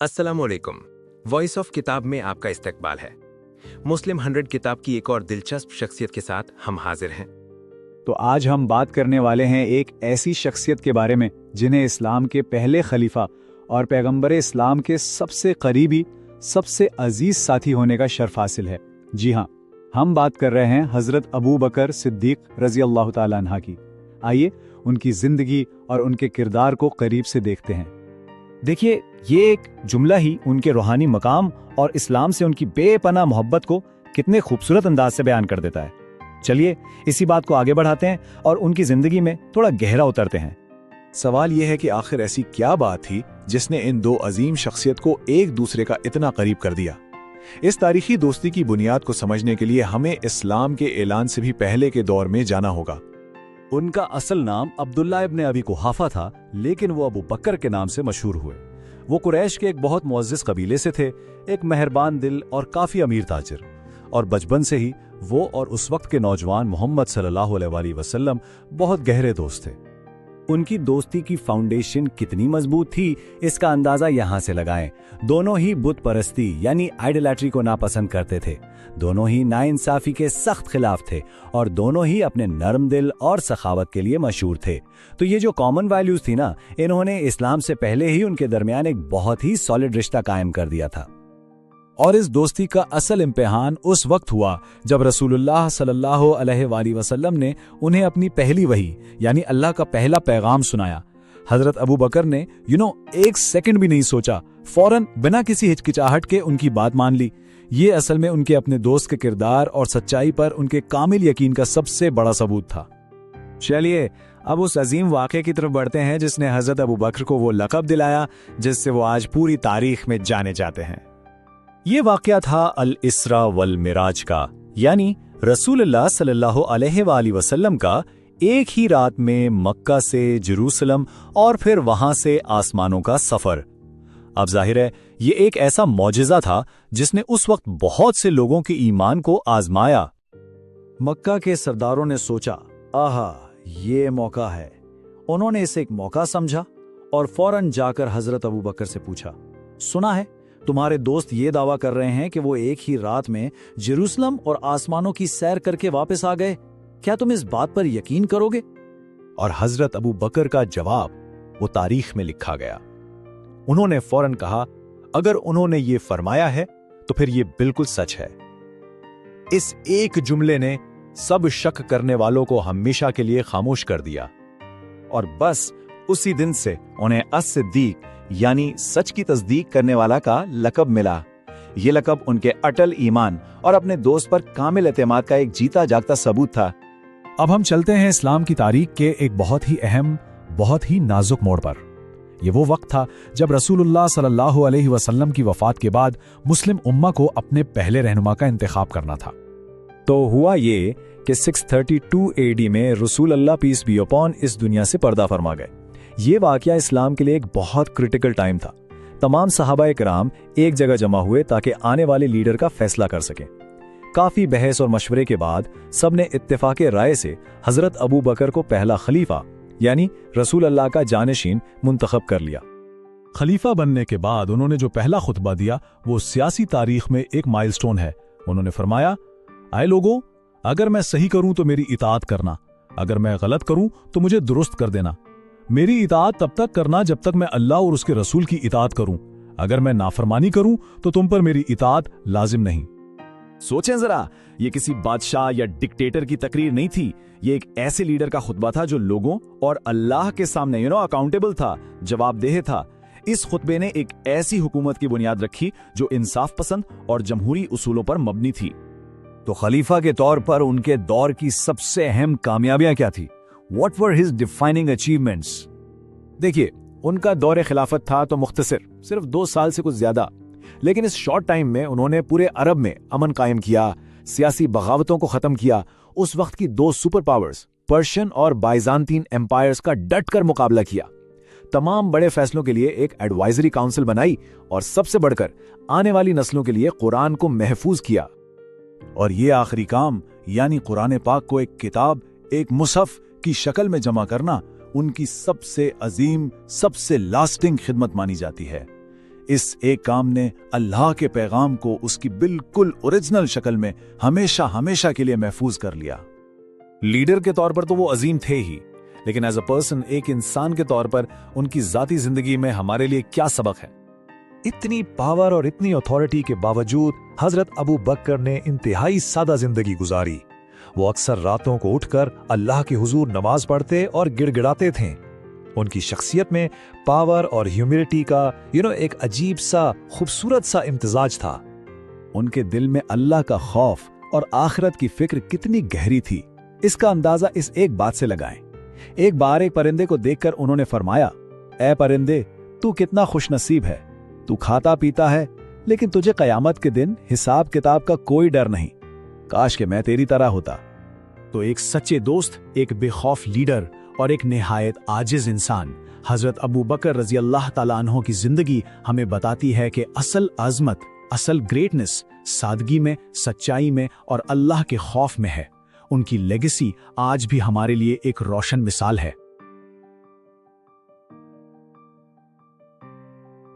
अस्सलामुअलैकुम। Voice of किताब में आपका इस्तकबाल है। मुस्लिम 100 किताब की एक और दिलचस्प शख्सियत के साथ हम हाजिर हैं। तो आज हम बात करने वाले हैं एक ऐसी शख्सियत के बारे में जिन्हें इस्लाम के पहले खलीफा और पैगंबर इस्लाम के सबसे करीबी, सबसे अजीज साथी होने का शर्फ हासिल है। जी हाँ, हम बात कर रहे हैं हजरत अबू बकर सिद्दीक रजी अल्लाह ताला अन्हा की। आइए उनकी जिंदगी और उनके किरदार को करीब से देखते हैं। देखिए, ये एक जुमला ही उनके रूहानी मकाम और इस्लाम से उनकी बेपनाह मोहब्बत को कितने खूबसूरत अंदाज से बयान कर देता है। चलिए इसी बात को आगे बढ़ाते हैं और उनकी जिंदगी में थोड़ा गहरा उतरते हैं। सवाल यह है कि आखिर ऐसी क्या बात थी जिसने इन दो अजीम शख्सियत को एक दूसरे का इतना करीब कर दिया। इस तारीखी दोस्ती की बुनियाद को समझने के लिए हमें इस्लाम के ऐलान से भी पहले के दौर में जाना होगा। उनका असल नाम अब्दुल्ला इब्न अबी कुहाफा था, लेकिन वो अबू बकर के नाम से मशहूर हुए। वो कुरैश के एक बहुत मुअज़्ज़ज़ कबीले से थे, एक मेहरबान दिल और काफी अमीर ताजिर। और बचपन से ही वो और उस वक्त के नौजवान मोहम्मद सल्लल्लाहु अलैहि वसल्लम बहुत गहरे दोस्त थे। उनकी दोस्ती की फाउंडेशन कितनी मजबूत थी, इसका अंदाजा यहाँ से लगाएं। दोनों ही बुत परस्ती यानी आइडोलैट्री को नापसंद करते थे, दोनों ही नाइंसाफी के सख्त खिलाफ थे और दोनों ही अपने नरम दिल और सखावत के लिए मशहूर थे। तो ये जो कॉमन वैल्यूज थी ना, इन्होंने इस्लाम से पहले ही उनके दरमियान एक बहुत ही सॉलिड रिश्ता कायम कर दिया था। और इस दोस्ती का असल इम्तिहान उस वक्त हुआ जब रसूलुल्लाह सल्लल्लाहु अलैहि वसल्लम ने उन्हें अपनी पहली वही यानी अल्लाह का पहला पैगाम सुनाया। हजरत अबू बकर ने एक सेकंड भी नहीं सोचा, फौरन बिना किसी हिचकिचाहट के उनकी बात मान ली। ये असल में उनके अपने दोस्त के किरदार और सच्चाई पर उनके कामिल यकीन का सबसे बड़ा सबूत था। चलिए अब उस अजीम वाक़े की तरफ बढ़ते हैं जिसने हजरत अबू बकर को वो लक़ब दिलाया जिससे वो आज पूरी तारीख में जाने जाते हैं। ये वाक़या था अल इसरा वल मिराज का, यानी रसूलुल्लाह सल्लल्लाहु अलैहि वसल्लम का एक ही रात में मक्का से जेरूसलम और फिर वहां से आसमानों का सफर। अब जाहिर है ये एक ऐसा मौजिज़ा था जिसने उस वक्त बहुत से लोगों के ईमान को आजमाया। मक्का के सरदारों ने सोचा, आहा ये मौका है। उन्होंने इसे एक मौका समझा और फौरन जाकर हजरत अबू बकर से पूछा, सुना है तुम्हारे दोस्त ये दावा कर रहे हैं कि वो एक ही रात में जेरूसलम और आसमानों की सैर करके वापस आ गए, क्या तुम इस बात पर यकीन करोगे? और हजरत अबू बकर का जवाब वो तारीख में लिखा गया। उन्होंने फौरन कहा, अगर उन्होंने ये फरमाया है तो फिर ये बिल्कुल सच है। इस एक जुमले ने सब शक करने वालों को हमेशा के लिए खामोश कर दिया और बस उसी दिन से उन्हें अस-सिद्दीक यानी सच की तस्दीक करने वाला का लक़ब मिला। ये लक़ब उनके अटल ईमान और अपने दोस्त पर कामिल एतमाद का एक जीता जागता सबूत था। अब हम चलते हैं इस्लाम की तारीख के एक बहुत ही अहम, बहुत ही नाजुक मोड़ पर। ये वो वक्त था जब रसूलुल्लाह सल्लल्लाहु अलैहि वसल्लम की वफात के बाद मुस्लिम उम्मा को अपने पहले रहनुमा का इंतखाब करना था। तो हुआ ये कि 632 AD में रसूल अल्लाह पीस बी अपॉन इस दुनिया से पर्दा फरमा गए। ये वाक़या इस्लाम के लिए एक बहुत क्रिटिकल टाइम था। तमाम सहाबाए किराम एक जगह जमा हुए ताकि आने वाले लीडर का फैसला कर सकें। काफी बहस और मशवरे के बाद सबने इत्तेफाके राय से हजरत अबू बकर को पहला खलीफा यानी रसूल अल्लाह का जानशीन मुंतखब कर लिया। खलीफा बनने के बाद उन्होंने जो पहला खुतबा दिया वो सियासी तारीख में एक माइलस्टोन है। उन्होंने फरमाया, आए लोगों, अगर मैं सही करूं तो मेरी इताअत करना, अगर मैं गलत करूं तो मुझे दुरुस्त कर देना। मेरी इताअत तब तक करना जब तक मैं अल्लाह और उसके रसूल की इताअत करूं। अगर मैं नाफरमानी करूं तो तुम पर मेरी इताअत लाजिम नहीं। सोचें जरा, ये किसी बादशाह या डिक्टेटर की तकरीर नहीं थी। ये एक ऐसे लीडर का खुतबा था जो लोगों और अल्लाह के सामने अकाउंटेबल था, जवाबदेह था। इस खुतबे ने एक ऐसी हुकूमत की बुनियाद रखी जो इंसाफ पसंद और जमहूरी उसूलों पर मबनी थी। तो खलीफा के तौर पर उनके दौर की सबसे अहम कामयाबियां क्या थी? What were his defining achievements? देखिए, उनका दौर खिलाफत था तो मुख्तसर, सिर्फ 2 साल से कुछ ज्यादा, लेकिन इस शॉर्ट टाइम में उन्होंने पूरे अरब में अमन कायम किया, सियासी बगावतों को खत्म किया। उस वक्त की 2 सुपर पावर्स पर्शियन और बाइजांतीन एम्पायर्स का डटकर मुकाबला किया। तमाम बड़े फैसलों के लिए एक एडवाइजरी काउंसिल बनाई और सबसे बढ़कर आने वाली नस्लों के लिए कुरान को महफूज किया। और ये आखिरी काम यानी कुरान पाक को एक किताब, एक मुसहफ की शक्ल में जमा करना उनकी सबसे अजीम, सबसे लास्टिंग खिदमत मानी जाती है। इस एक काम ने अल्लाह के पैगाम को उसकी बिल्कुल ओरिजिनल शक्ल में हमेशा हमेशा के लिए महफूज कर लिया। लीडर के तौर पर तो वो अजीम थे ही, लेकिन एज अ पर्सन, एक इंसान के तौर पर उनकी जाती जिंदगी में हमारे लिए क्या सबक है? इतनी पावर और इतनी अथॉरिटी के बावजूद हजरत अबू बकर ने इंतहाई सादा जिंदगी गुजारी। वो अक्सर रातों को उठकर अल्लाह के हुजूर नमाज पढ़ते और गिड़गिड़ाते थे। उनकी शख्सियत में पावर और ह्यूमिलिटी का एक अजीब सा खूबसूरत सा इम्तिजाज था। उनके दिल में अल्लाह का खौफ और आखिरत की फिक्र कितनी गहरी थी, इसका अंदाजा इस एक बात से लगाएं। एक बार एक परिंदे को देखकर उन्होंने फरमाया, ऐ परिंदे, तू कितना खुशनसीब है, तू खाता पीता है, लेकिन तुझे कयामत के दिन हिसाब किताब का कोई डर नहीं। काश कि मैं तेरी तरह होता। तो एक सच्चे दोस्त, एक बेखौफ लीडर और एक निहायत आजिज इंसान हजरत अबू बकर रजी अल्लाह ताला अन्हो की जिंदगी हमें बताती है कि असल अजमत, असल ग्रेटनेस सादगी में, सच्चाई में और अल्लाह के खौफ में है। उनकी लेगेसी आज भी हमारे लिए एक रोशन मिसाल है।